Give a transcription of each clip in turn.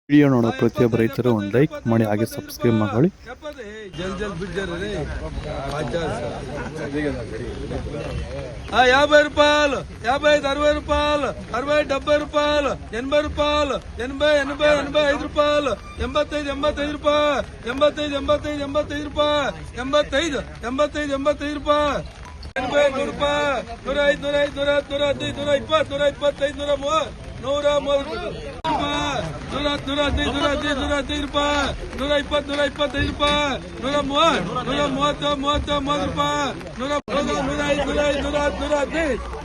Video ನೋಡೋ ಪ್ರತಿಯೊಬ್ಬ ರೈತರು ಒಂದು ಲೈಕ್ ಮಾಡಿ ಹಾಗೆ ಸಬ್ಸ್ಕ್ರೈಬ್ ಮಾಡಿ. యాభై రూపాయలు 60 రూపాయలు 70 రూపాయలు 80 రూపాయలు 85 రూపాయలు 85 రూపాయలు 85 రూపాయలు 85 రూపాయలు 100 రూపాయలు 105 125 130 125 125 ರೂಪಾಯಿ 120 125 ರೂಪಾಯಿ 130 ರೂಪಾಯಿ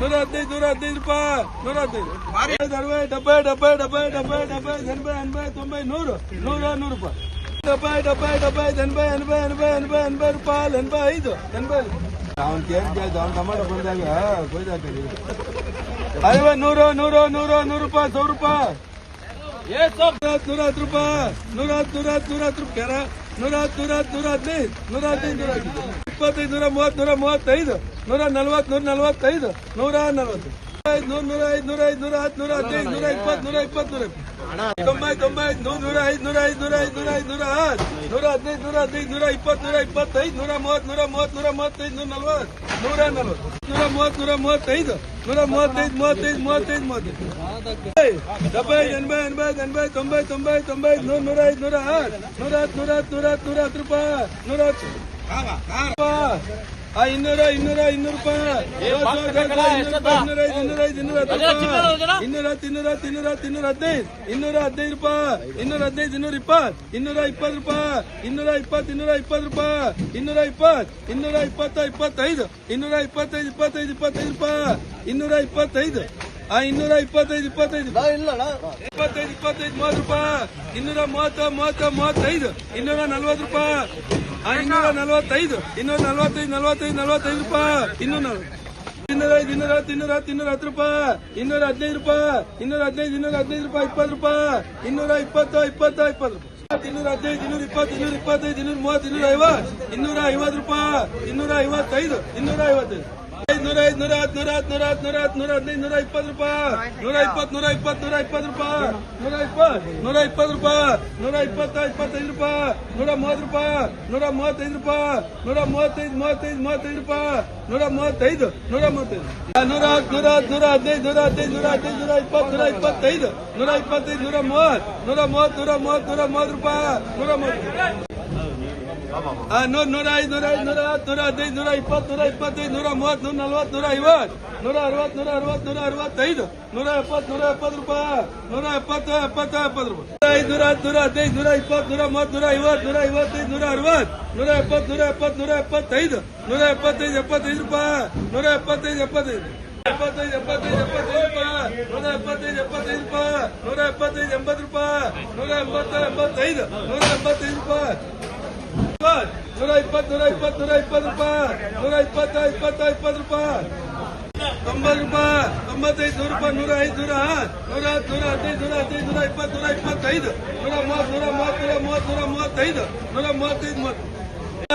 115 ರೂಪಾಯಿ 160 70 ರೂಪಾಯಿ ಅವನಿಗೇನು ಕೇಳ್ದು ಅವ್ನು ಟೊಮಾಟೊ ಬಂದಾಗ ಕೊಯ್ದಾಕಿ 100 ರೂಪಾಯಿ 100 ರೂಪಾಯಿ 110 ರೂಪಾಯಿ 110 ರೂಪಾಯಿ 115 130 135 140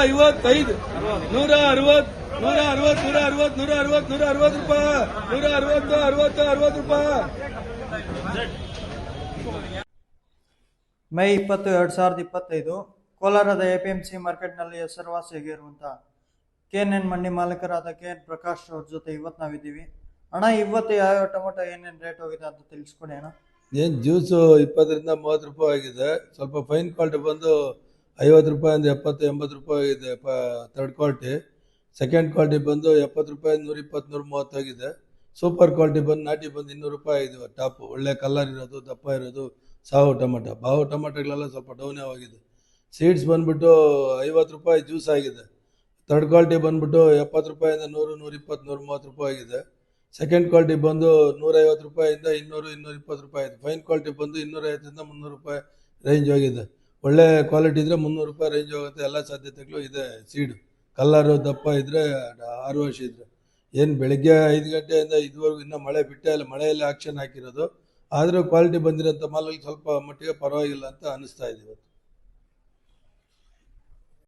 145 140 120 ಮೇ 20, 2025 ಕೋಲಾರದ ಎಪಿಎಂಸಿ ಮಾರ್ಕೆಟ್ನಲ್ಲಿ ಹೆಸರುವಾಸಿಯಾಗಿರುವಂತಹ KNN ಮಂಡಿ ಮಾಲೀಕರಾದ KN ಪ್ರಕಾಶ್ ಅವ್ರ ಜೊತೆ ಇವತ್ತು ನಾವಿದ್ದೀವಿ. ಅಣ್ಣ, ಇವತ್ತು ಯಾವ ಟೊಮೊಟೊ ಏನೇನು ರೇಟ್ ಹೋಗಿದೆ ಅಂತ ತಿಳಿಸ್ಕೊಡಿ ಅಣ್ಣ. ಏನು ಜ್ಯೂಸು 20 ರಿಂದ 30 ರೂಪಾಯಿ ಆಗಿದೆ. ಸ್ವಲ್ಪ ಫೈನ್ ಕ್ವಾಲಿಟಿ ಬಂದು 50 ರೂಪಾಯಿಂದ 70 80 ರೂಪಾಯಿ ಆಗಿದೆ ಥರ್ಡ್ ಕ್ವಾಲಿಟಿ. ಸೆಕೆಂಡ್ ಕ್ವಾಲಿಟಿ ಬಂದು 70 ರೂಪಾಯಿ 120 130 ಆಗಿದೆ. ಸೂಪರ್ ಕ್ವಾಲಿಟಿ ಬಂದು ನಾಟಿ ಬಂದು 200 ರೂಪಾಯಿ ಆಗಿದೆ. ಟಾಪ್ ಒಳ್ಳೆ ಕಲರ್ ಇರೋದು, ದಪ್ಪ ಇರೋದು ಸಾವು ಟೊಮೊಟೊ. ಬಾವು ಟೊಮೊಟೊಗಳೆಲ್ಲ ಸ್ವಲ್ಪ ಡೌನೇ ಆಗಿದೆ. ಸೀಡ್ಸ್ ಬಂದ್ಬಿಟ್ಟು 50 ರೂಪಾಯಿ ಜ್ಯೂಸ್ ಆಗಿದೆ. ಥರ್ಡ್ ಕ್ವಾಲಿಟಿ ಬಂದ್ಬಿಟ್ಟು 70 ರೂಪಾಯಿಂದ 100 120 130 ರೂಪಾಯಿ ಆಗಿದೆ. ಸೆಕೆಂಡ್ ಕ್ವಾಲಿಟಿ ಬಂದು 150 ರೂಪಾಯಿಂದ 200 220 ರೂಪಾಯಿ ಇದೆ. ಫೈನ್ ಕ್ವಾಲಿಟಿ ಬಂದು 250ರಿಂದ 300 ರೂಪಾಯಿ ರೇಂಜ್ ಹೋಗಿದೆ. ಒಳ್ಳೆ ಕ್ವಾಲಿಟಿ ಇದ್ರೆ 300 ರೂಪಾಯಿ ರೇಂಜ್ ಹೋಗುತ್ತೆ. ಎಲ್ಲ ಸಾಧ್ಯತೆಗಳು ಇದೆ. ಸೀಡು ಕಲ್ಲರು ದಪ್ಪ ಇದ್ರೆ 6 ವರ್ಷ ಇದ್ರೆ ಏನು ಬೆಳಗ್ಗೆ 5 ಗಂಟೆಯಿಂದ ಇದುವರೆಗೂ ಇನ್ನೂ ಮಳೆ ಬಿಟ್ಟೇ ಇಲ್ಲ. ಮಳೆಯಲ್ಲಿ ಆಕ್ಷನ್ ಹಾಕಿರೋದು. ಆದರೂ ಕ್ವಾಲಿಟಿ ಬಂದಿರೋಂಥ ಮಾಲಲ್ಲಿ ಸ್ವಲ್ಪ ಮಟ್ಟಿಗೆ ಪರವಾಗಿಲ್ಲ ಅಂತ ಅನಿಸ್ತಾ ಇದೆ ಇವತ್ತು.